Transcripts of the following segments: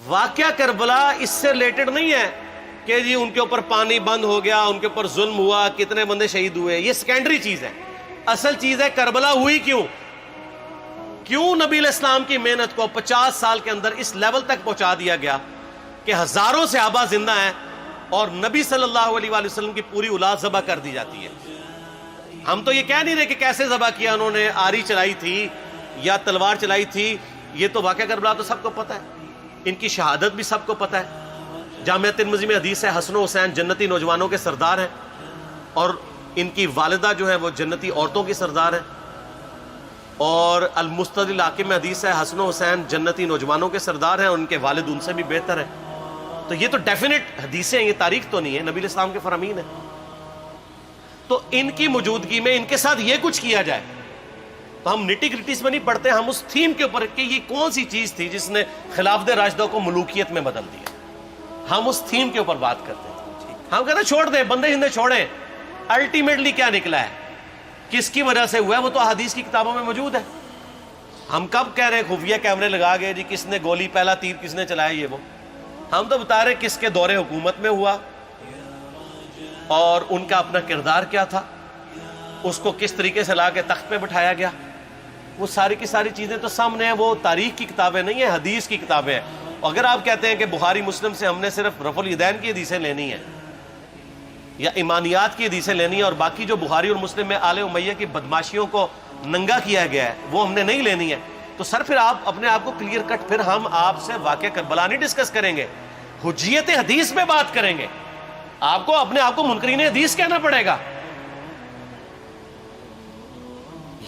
واقعہ کربلا اس سے ریلیٹڈ نہیں ہے کہ جی ان کے اوپر پانی بند ہو گیا، ان کے اوپر ظلم ہوا، کتنے بندے شہید ہوئے، یہ سیکنڈری چیز ہے. اصل چیز ہے کربلا ہوئی کیوں نبی علیہ السلام کی محنت کو 50 سال کے اندر اس لیول تک پہنچا دیا گیا کہ ہزاروں صحابہ زندہ ہیں اور نبی صلی اللہ علیہ وآلہ وسلم کی پوری اولاد ذبح کر دی جاتی ہے. ہم تو یہ کہہ نہیں رہے کہ کیسے ذبح کیا انہوں نے، آری چلائی تھی یا تلوار چلائی تھی، یہ تو واقعہ کربلا تو سب کو پتہ ہے، ان کی شہادت بھی سب کو پتہ ہے. جامعہ ترمذی میں حدیث ہے حسن و حسین جنتی نوجوانوں کے سردار ہیں اور ان کی والدہ جو ہے وہ جنتی عورتوں کی سردار ہیں. اور المستدل حاکم میں حدیث ہے حسن و حسین جنتی نوجوانوں کے سردار ہیں اور ان کے والد ان سے بھی بہتر ہیں. تو یہ تو ڈیفینٹ حدیثیں ہیں، یہ تاریخ تو نہیں ہے، نبی علیہ السلام کے فرامین ہیں. تو ان کی موجودگی میں ان کے ساتھ یہ کچھ کیا جائے تو ہم نٹی گریٹیز میں نہیں پڑھتے، ہم اس تھیم کے اوپر کہ یہ کون سی چیز تھی جس نے خلافت راشدہ کو ملوکیت میں بدل دیا، ہم اس تھیم کے اوپر بات کرتے ہیں. ہم کہتے ہیں چھوڑ دیں، بندے ہندے چھوڑیں. الٹیمیٹلی کیا نکلا ہے، کس کی وجہ سے ہوا ہے، وہ تو احادیث کی کتابوں میں موجود ہے. ہم کب کہہ رہے ہیں خفیہ کیمرے لگا گئے جی کس نے گولی پہلا تیر کس نے چلایا، یہ وہ ہم تو بتا رہے کس کے دور حکومت میں ہوا اور ان کا اپنا کردار کیا تھا، اس کو کس طریقے سے لا کے تخت پہ بٹھایا گیا. وہ ساری کی ساری چیزیں تو سامنے ہیں، وہ تاریخ کی کتابیں نہیں ہیں، حدیث کی کتابیں ہیں. اگر آپ کہتے ہیں کہ بخاری مسلم سے ہم نے صرف رفع الیدین کی حدیثیں لینی ہیں یا ایمانیات کی حدیثیں لینی ہیں اور باقی جو بخاری اور مسلم میں آل امیہ کی بدماشیوں کو ننگا کیا گیا ہے وہ ہم نے نہیں لینی ہے، تو سر پھر آپ اپنے آپ کو کلیئر کٹ، پھر ہم آپ سے واقعہ کربلا نہیں ڈسکس کریں گے، حجیت حدیث میں بات کریں گے. آپ کو اپنے آپ کو منکرین حدیث کہنا پڑے گا.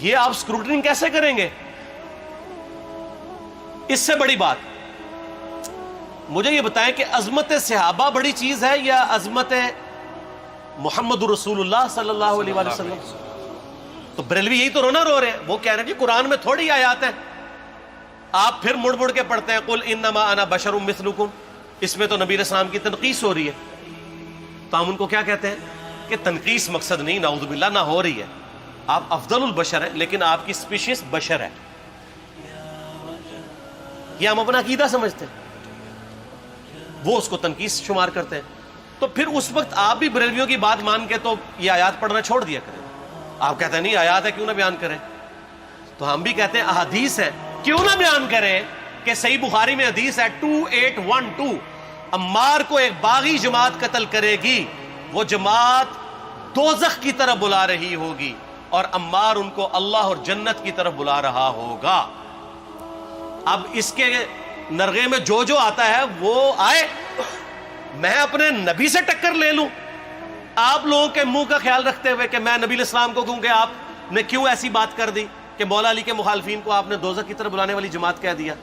یہ آپ اسکروٹنگ کیسے کریں گے؟ اس سے بڑی بات مجھے یہ بتائیں کہ عظمت صحابہ بڑی چیز ہے یا عظمت محمد رسول اللہ صلی اللہ علیہ وآلہ وسلم؟ تو بریلوی یہی تو رونا رو رہے ہیں، وہ کہہ رہے ہیں جی قرآن میں تھوڑی آیات ہیں. آپ پھر مڑ مڑ کے پڑھتے ہیں قل انما انا بشر مثلکم، اس میں تو نبی علیہ السلام کی تنقیص ہو رہی ہے. تو ہم ان کو کیا کہتے ہیں کہ تنقیص مقصد نہیں، نعوذ باللہ، نہ ہو رہی ہے. آپ افضل البشر ہیں لیکن آپ کی سپیشیز بشر ہے، یہ ہم اپنا عقیدہ سمجھتے ہیں، وہ اس کو تنقیص شمار کرتے ہیں. تو پھر اس وقت آپ بھی بریلویوں کی بات مان کے تو یہ آیات پڑھنا چھوڑ دیا کریں. آپ کہتے ہیں نہیں آیات ہے کیوں نہ بیان کریں، تو ہم بھی کہتے ہیں احادیث ہے کیوں نہ بیان کریں. کہ صحیح بخاری میں حدیث ہے 2812 عمار کو ایک باغی جماعت قتل کرے گی، وہ جماعت دوزخ کی طرف بلا رہی ہوگی اور عمار ان کو اللہ اور جنت کی طرف بلا رہا ہوگا. اب اس کے نرغے میں جو آتا ہے وہ آئے، میں اپنے نبی سے ٹکر لے لوں آپ لوگوں کے منہ کا خیال رکھتے ہوئے کہ میں نبی علیہ السلام کو کہوں کہ آپ نے کیوں ایسی بات کر دی کہ مولا علی کے مخالفین کو آپ نے دوزخ کی طرف بلانے والی جماعت کہہ دیا.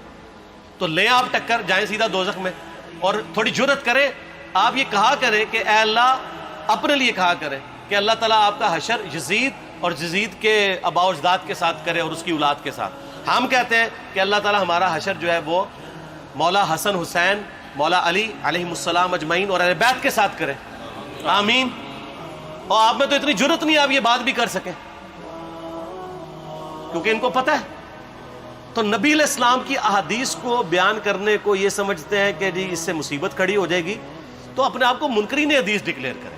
تو لیں آپ ٹکر، جائیں سیدھا دوزخ میں. اور تھوڑی جرت کریں، آپ یہ کہا کریں کہ اے اللہ، اپنے لیے کہا کریں کہ اللہ تعالیٰ آپ کا حشر یزید اور یزید کے آباء و اجداد کے ساتھ کرے اور اس کی اولاد کے ساتھ. ہم کہتے ہیں کہ اللہ تعالیٰ ہمارا حشر جو ہے وہ مولا حسن حسین، مولا علی علیہم السلام اجمعین اور اہل بیت کے ساتھ کرے، آمین. اور آپ میں تو اتنی جرت نہیں آپ یہ بات بھی کر سکیں کیونکہ ان کو پتہ ہے. تو نبی علیہ السلام کی احادیث کو بیان کرنے کو یہ سمجھتے ہیں کہ جی اس سے مصیبت کھڑی ہو جائے گی، تو اپنے آپ کو منکرین حدیث ڈکلیئر کریں.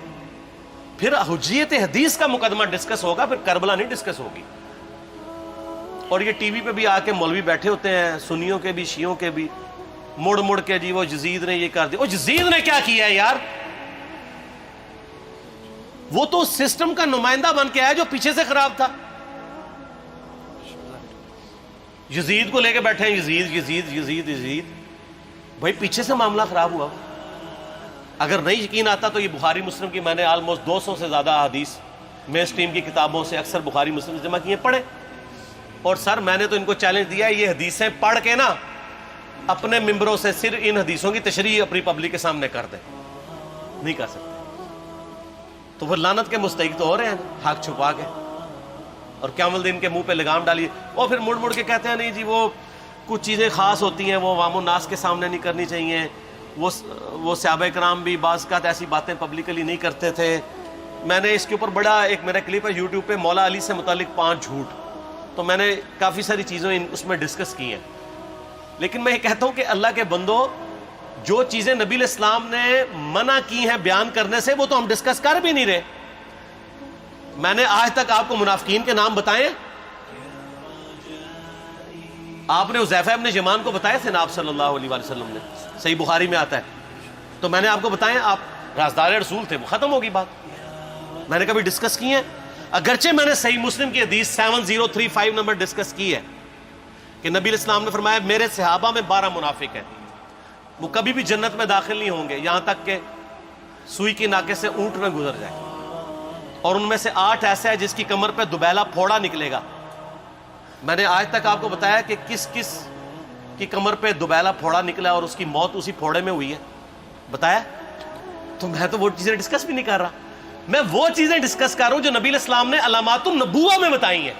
پھر حجیت حدیث کا مقدمہ ڈسکس ہوگا، پھر کربلا نہیں ڈسکس ہوگی. اور یہ ٹی وی پہ بھی آ کے مولوی بیٹھے ہوتے ہیں، سنیوں کے بھی شیعوں کے بھی، مڑ مڑ کے جی وہ یزید نے یہ کر دیا. وہ یزید نے کیا کیا ہے یار؟ وہ تو سسٹم کا نمائندہ بن کے آیا جو پیچھے سے خراب تھا. یزید کو لے کے بیٹھے ہیں، یزید یزید یزید یزید. بھائی پیچھے سے معاملہ خراب ہوا. اگر نہیں یقین آتا تو یہ بخاری مسلم کی میں نے آلموسٹ 200 سے زیادہ حدیث مین اسٹریم کی کتابوں سے اکثر بخاری مسلم جمع کیے، پڑھے. اور سر میں نے تو ان کو چیلنج دیا ہے، یہ حدیثیں پڑھ کے نا اپنے ممبروں سے صرف ان حدیثوں کی تشریح اپنی پبلک کے سامنے کر دیں. نہیں کر سکتے تو وہ لعنت کے مستحق تو ہو رہے ہیں حق چھپا کے، اور قیامت دن کے منہ پہ لگام ڈالیے. اور پھر مڑ مڑ کے کہتے ہیں نہیں جی وہ کچھ چیزیں خاص ہوتی ہیں وہ عوام الناس کے سامنے نہیں کرنی چاہیے. وہ صحابہ کرام بھی بعض اوقات ایسی باتیں پبلکلی نہیں کرتے تھے. میں نے اس کے اوپر بڑا ایک میرا کلپ ہے یوٹیوب پہ، مولا علی سے متعلق 5 جھوٹ، تو میں نے کافی ساری چیزیں اس میں ڈسکس کی ہیں. لیکن میں یہ کہتا ہوں کہ اللہ کے بندو، جو چیزیں نبی علیہ السلام نے منع کی ہیں بیان کرنے سے وہ تو ہم ڈسکس کر بھی نہیں رہے. میں نے آج تک آپ کو منافقین کے نام بتائے؟ آپ نے حذیفہ ابن یمان کو بتایا تھے نا آپ صلی اللہ علیہ وآلہ وسلم نے, صحیح بخاری میں آتا ہے. تو میں نے آپ کو بتایا, آپ رازدار رسول تھے, وہ ختم ہوگی بات. میں نے کبھی ڈسکس کی ہے؟ اگرچہ میں نے صحیح مسلم کی حدیث 7035 نمبر ڈسکس کی ہے کہ نبی علیہ السلام نے فرمایا میرے صحابہ میں 12 منافق ہیں, وہ کبھی بھی جنت میں داخل نہیں ہوں گے یہاں تک کہ سوئی کی ناکے سے اونٹ نہ گزر جائے, اور ان میں سے 8 ایسا ہے جس کی کمر پہ دوبیلا پھوڑا نکلے گا. میں نے آج تک آپ کو بتایا کہ کس کس کی کمر پہ دوبیلا پھوڑا نکلا اور اس کی موت اسی پھوڑے میں ہوئی ہے, بتایا؟ تو میں تو وہ چیزیں ڈسکس بھی نہیں کر رہا, میں وہ چیزیں ڈسکس کر رہا ہوں جو نبی علیہ السلام نے علامات النبوہ میں بتائی ہیں.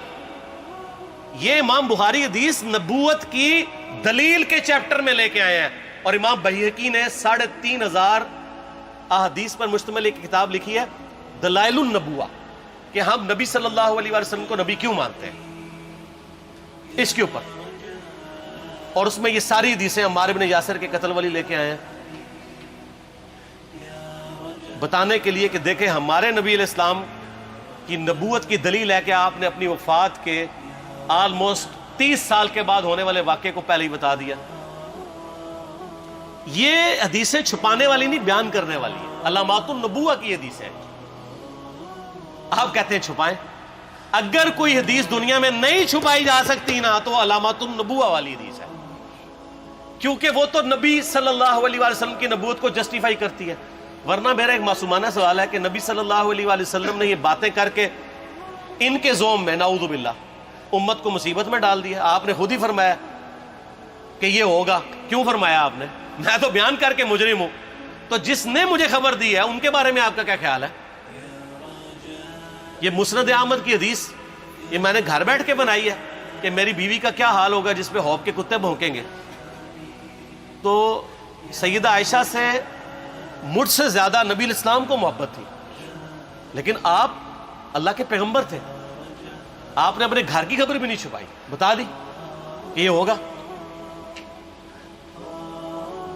یہ امام بخاری حدیث نبوت کی دلیل کے چیپٹر میں لے کے آئے ہیں, اور امام بہقی نے 3500 احادیث پر مشتمل ایک کتاب لکھی ہے دلائل النبوہ, کہ ہم نبی صلی اللہ علیہ وسلم کو نبی کیوں مانتے ہیں, اس کے اوپر. اور اس میں یہ ساری حدیثیں عمار ابن یاسر کے قتل والی لے کے آئے ہیں, بتانے کے لیے کہ دیکھیں ہمارے نبی علیہ السلام کی نبوت کی دلیل ہے کہ آپ نے اپنی وفات کے آلموسٹ 30 سال کے بعد ہونے والے واقعے کو پہلے ہی بتا دیا. یہ حدیثیں چھپانے والی نہیں, بیان کرنے والی ہیں, علامات النبوہ کی حدیثیں. آپ کہتے ہیں چھپائیں, اگر کوئی حدیث دنیا میں نہیں چھپائی جا سکتی نا تو علامات النبوہ والی حدیث ہے, کیونکہ وہ تو نبی صلی اللہ علیہ وسلم کی نبوت کو جسٹیفائی کرتی ہے. ورنہ میرا ایک معصومانہ سوال ہے کہ نبی صلی اللہ علیہ وسلم نے یہ باتیں کر کے ان کے زوم میں نعوذ باللہ امت کو مصیبت میں ڈال دیا. آپ نے خود ہی فرمایا کہ یہ ہوگا. کیوں فرمایا آپ نے؟ میں تو بیان کر کے مجرم ہوں, تو جس نے مجھے خبر دی ہے ان کے بارے میں آپ کا کیا خیال ہے؟ یہ مسند احمد کی حدیث یہ میں نے گھر بیٹھ کے بنائی ہے کہ میری بیوی کا کیا حال ہوگا جس پہ خوف کے کتے بھونکیں گے. تو سیدہ عائشہ سے مجھ سے زیادہ نبی علیہ السلام کو محبت تھی, لیکن آپ اللہ کے پیغمبر تھے, آپ نے اپنے گھر کی خبر بھی نہیں چھپائی, بتا دی کہ یہ ہوگا.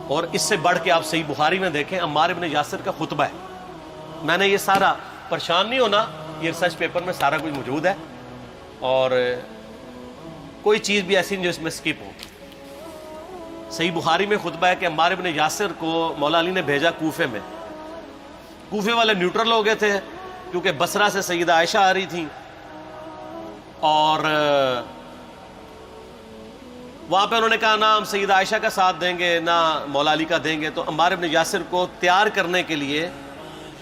اور اس سے بڑھ کے آپ صحیح بخاری میں دیکھیں عمار ابن یاسر کا خطبہ ہے. میں نے یہ سارا, پریشان نہیں ہونا, یہ ریسرچ پیپر میں سارا کچھ موجود ہے, اور کوئی چیز بھی ایسی نہیں جو اس میں سکپ ہو. صحیح بخاری میں خطبہ ہے کہ عمار ابن یاسر کو مولا علی نے بھیجا کوفے میں. کوفے والے نیوٹرل ہو گئے تھے کیونکہ بصرہ سے سیدہ عائشہ آ رہی تھیں, اور وہاں پہ انہوں نے کہا نہ ہم سیدہ عائشہ کا ساتھ دیں گے نہ مولا علی کا دیں گے. تو عمار ابن یاسر کو تیار کرنے کے لیے,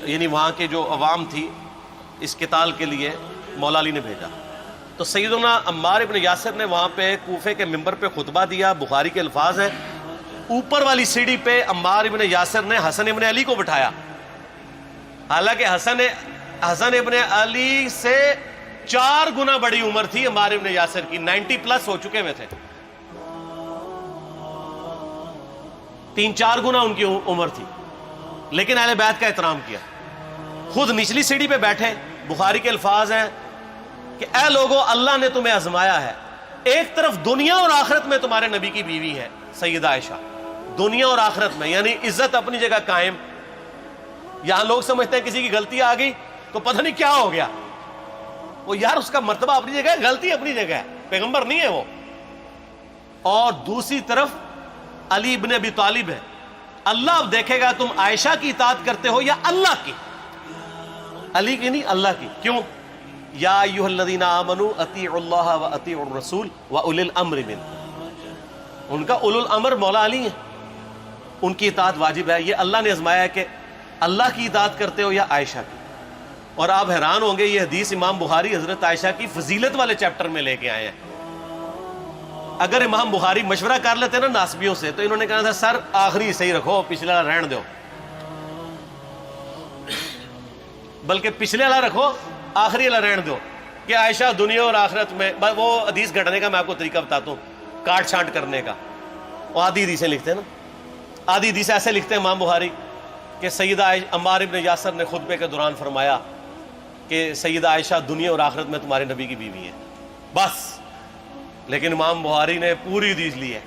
یعنی وہاں کے جو عوام تھی اس قتال کے لیے, مولا علی نے بھیجا. تو سیدنا عمار ابن یاسر نے وہاں پہ کوفے کے منبر پہ خطبہ دیا. بخاری کے الفاظ ہیں, اوپر والی سیڑھی پہ عمار ابن یاسر نے حسن ابن علی کو بٹھایا, حالانکہ حسن ابن علی سے 4 گنا بڑی عمر تھی عمار ابن یاسر کی, 90 پلس ہو چکے ہوئے تھے, 3-4 گنا ان کی عمر تھی, لیکن اہل بیت کا احترام کیا. خود نچلی سیڑھی پہ بیٹھے. بخاری کے الفاظ ہیں کہ اے لوگو اللہ نے تمہیں آزمایا ہے, ایک طرف دنیا اور آخرت میں تمہارے نبی کی بیوی ہے سیدہ عائشہ, دنیا اور آخرت میں, یعنی عزت اپنی جگہ قائم. یہاں لوگ سمجھتے ہیں کسی کی غلطی آ گئی تو پتہ نہیں کیا ہو گیا, وہ یار اس کا مرتبہ اپنی جگہ ہے, غلطی اپنی جگہ ہے, پیغمبر نہیں ہے وہ. اور دوسری طرف علی ابن ابی طالب ہے. اللہ اب دیکھے گا تم عائشہ کی اطاعت کرتے ہو یا اللہ کی, علی کی نہیں اللہ کی. کیوں؟ یا ایھا الذین آمنوا اطیعوا اللہ و اطیعوا الرسول و اولی الامر منکم. ان کا اولو الامر مولا علی ہیں, ان کی اطاعت واجب ہے. یہ اللہ نے آزمایا ہے کہ اللہ کی اطاعت کرتے ہو یا عائشہ کی. اور آپ حیران ہوں گے, یہ حدیث امام بخاری حضرت عائشہ کی فضیلت والے چیپٹر میں لے کے آئے ہیں. اگر امام بخاری مشورہ کر لیتے نا ناسبیوں سے تو انہوں نے کہا تھا سر آخری صحیح رکھو, پچھلا رہن دو, بلکہ پچھلے والا رکھو آخری والا رہن دو, کہ عائشہ دنیا اور آخرت میں. وہ حدیث گھڑنے کا میں آپ کو طریقہ بتاتا ہوں, کاٹ چھانٹ کرنے کا. وہ آدھی حدیثیں لکھتے ہیں نا, آدھی حدیث ایسے لکھتے ہیں امام بخاری کہ سیدہ عمار ابن یاسر نے خطبے کے دوران فرمایا کہ سیدہ عائشہ دنیا اور آخرت میں تمہارے نبی کی بیوی ہے, بس. لیکن امام بخاری نے پوری حدیث لی ہے,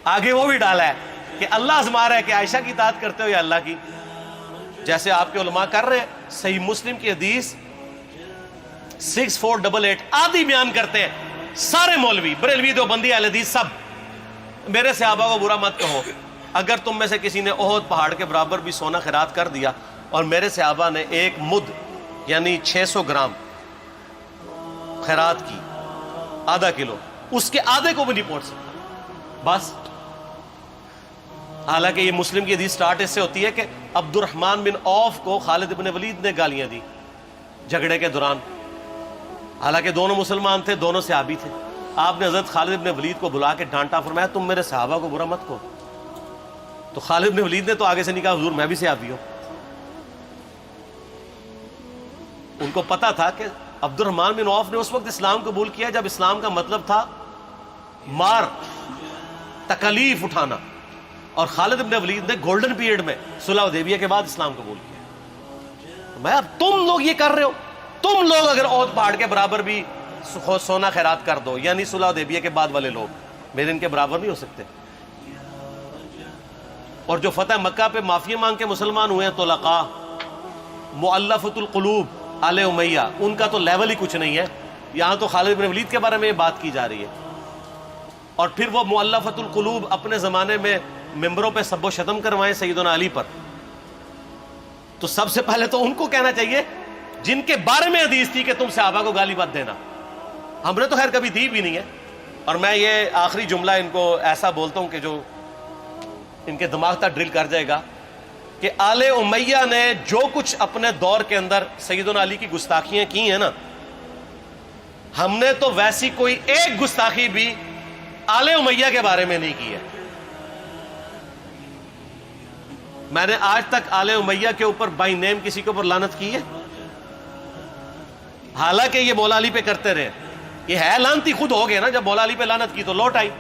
آگے وہ بھی ڈالا ہے کہ اللہ آزما رہا ہے کہ عائشہ کی اطاعت کرتے ہو یا اللہ کی، جیسے آپ کے علماء کر رہے ہیں. صحیح مسلم کی حدیث 6488 آدھی بیان کرتے ہیں سارے مولوی، بریلوی، دیوبندی، اہل حدیث سب. میرے صحابہ کو برا مت کہو، اگر تم میں سے کسی نے احد پہاڑ کے برابر بھی سونا خیرات کر دیا اور میرے صحابہ نے ایک مد یعنی 600 گرام خیرات کی، آدھا کلو، اس کے آدھے کو بھی نہیں پہنچ سکتا بس. حالانکہ یہ مسلم کی حدیث سٹارٹ اس سے ہوتی ہے کہ عبد الرحمن بن عوف کو خالد بن ولید نے گالیاں دی جھگڑے کے دوران، حالانکہ دونوں مسلمان تھے، دونوں صحابی تھے. آپ نے حضرت خالد بن ولید کو بلا کے ڈانٹا، فرمایا تم میرے صحابہ کو برا مت کہو. تو خالد بن ولید نے تو آگے سے نہیں کہا حضور میں بھی صحابی ہوں. ان کو پتا تھا کہ عبد الرحمن بن عوف نے اس وقت اسلام قبول کیا جب اسلام کا مطلب تھا مار، تکلیف اٹھانا، اور خالد بن ولید نے گولڈن پیریڈ میں صلح حدیبیہ کے بعد اسلام قبول کیا. میں اب تم لوگ یہ کر رہے ہو، تم لوگ اگر احد پہاڑ کے برابر بھی سونا خیرات کر دو، یعنی صلح حدیبیہ کے بعد والے لوگ میرے ان کے برابر نہیں ہو سکتے. اور جو فتح مکہ پہ معافی مانگ کے مسلمان ہوئے ہیں طلقاء، مؤلفۃ القلوب آل امیہ، ان کا تو لیول ہی کچھ نہیں ہے. یہاں تو خالد بن ولید کے بارے میں یہ بات کی جا رہی ہے. اور پھر وہ مؤلفۃ القلوب اپنے زمانے میں ممبروں پہ سب و شتم کروائیں سیدنا علی پر. تو سب سے پہلے تو ان کو کہنا چاہیے جن کے بارے میں حدیث تھی کہ تم صحابہ کو گالی مت دینا. ہم نے تو خیر کبھی دی بھی نہیں ہے. اور میں یہ آخری جملہ ان کو ایسا بولتا ہوں کہ جو ان کے دماغ تک ڈرل کر جائے گا کہ آل امیہ نے جو کچھ اپنے دور کے اندر سیدنا علی کی گستاخیاں کی ہیں نا، ہم نے تو ویسی کوئی ایک گستاخی بھی آل امیہ کے بارے میں نہیں کی ہے. میں نے آج تک آل امیہ کے اوپر بائی نیم کسی کے اوپر لعنت کی ہے؟ حالانکہ یہ مولا علی پہ کرتے رہے. یہ ہے لعنتی خود ہو گئے نا، جب مولا علی پہ لعنت کی تو لوٹ آئی.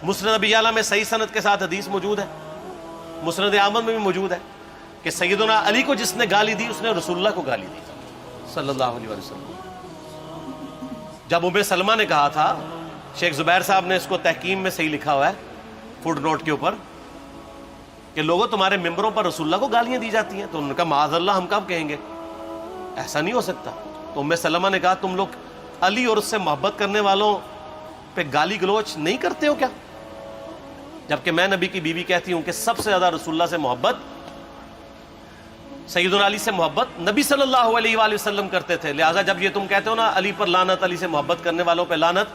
مسند ابی یعلا میں صحیح سند کے ساتھ حدیث موجود ہے، مسند احمد میں بھی موجود ہے کہ سیدنا علی کو جس نے گالی دی اس نے رسول اللہ کو گالی دی صلی اللہ علیہ وسلم. جب ام سلمہ نے کہا تھا، شیخ زبیر صاحب نے اس کو تحکیم میں صحیح لکھا ہوا ہے فوٹ نوٹ کے اوپر، کہ لوگوں تمہارے ممبروں پر رسول اللہ کو گالیاں دی جاتی ہیں، تو انہوں نے کہا معاذ اللہ، ہم کب کہیں گے، ایسا نہیں ہو سکتا. تو ام سلمہ نے کہا تم لوگ علی اور اس سے محبت کرنے والوں پہ گالی گلوچ نہیں کرتے ہو کیا؟ جبکہ میں نبی کی بیوی کہتی ہوں کہ سب سے زیادہ رسول اللہ سے محبت، سیدنا علی سے محبت نبی صلی اللہ علیہ وآلہ وسلم کرتے تھے. لہٰذا جب یہ تم کہتے ہو نا علی پر لعنت، علی سے محبت کرنے والوں پہ لعنت،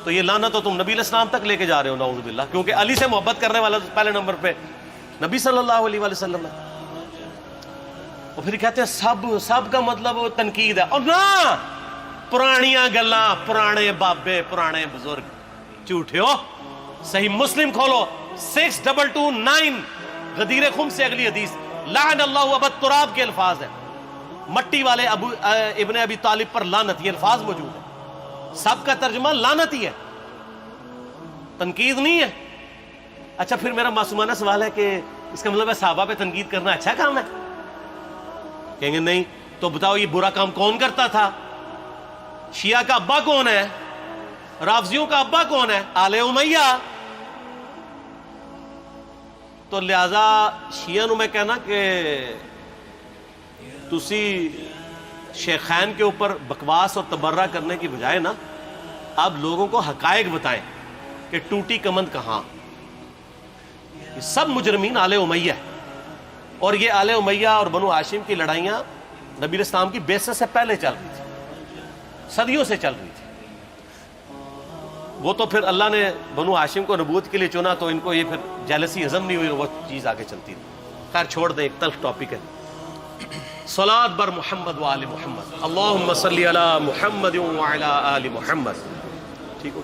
تو یہ لعنت تو تم نبی علیہ السلام تک لے کے جا رہے ہو نعوذ باللہ، کیونکہ علی سے محبت کرنے والا پہلے نمبر پہ نبی صلی اللہ علیہ وآلہ وسلم ہے. اور پھر کہتے ہیں سب کا مطلب تنقید ہے. اور نہ، پرانیاں گلاں، پرانے بابے، پرانے بزرگ، جھوٹے ہو. صحیح مسلم کھولو 6229 غدیر خم سے اگلی حدیث، لعن اللہ ابا التراب کے الفاظ ہیں، مٹی والے ابن ابی طالب پر لعنت، یہ الفاظ موجود ہیں. سب کا ترجمہ لعنت ہی ہے، تنقید نہیں ہے. اچھا پھر میرا معصومانہ سوال ہے کہ اس کا مطلب ہے صحابہ پہ تنقید کرنا اچھا کام ہے؟ کہیں گے نہیں. تو بتاؤ یہ برا کام کون کرتا تھا؟ شیعہ کا ابا کون ہے؟ رافضیوں کا ابا کون ہے؟ آل امیہ. تو لہذا شیعہ نو میں کہنا کہ تسی شیخین کے اوپر بکواس اور تبرہ کرنے کی بجائے نا اب لوگوں کو حقائق بتائیں کہ ٹوٹی کمند کہاں. یہ سب مجرمین آل امیہ ہے. اور یہ آل امیہ اور بنو ہاشم کی لڑائیاں نبی علیہ السلام کی بعثت سے پہلے چل رہی تھی، صدیوں سے چل رہی تھی. وہ تو پھر اللہ نے بنو ہاشم کو نبوت کے لیے چنا تو ان کو یہ پھر جیلسی ہضم نہیں ہوئی، وہ چیز آگے چلتی رہی. خیر چھوڑ دیں، ایک تلخ ٹاپک ہے. صلاۃ بر محمد و آل محمد، اللہم صلی علی محمد و علی آل محمد. ٹھیک ہو؟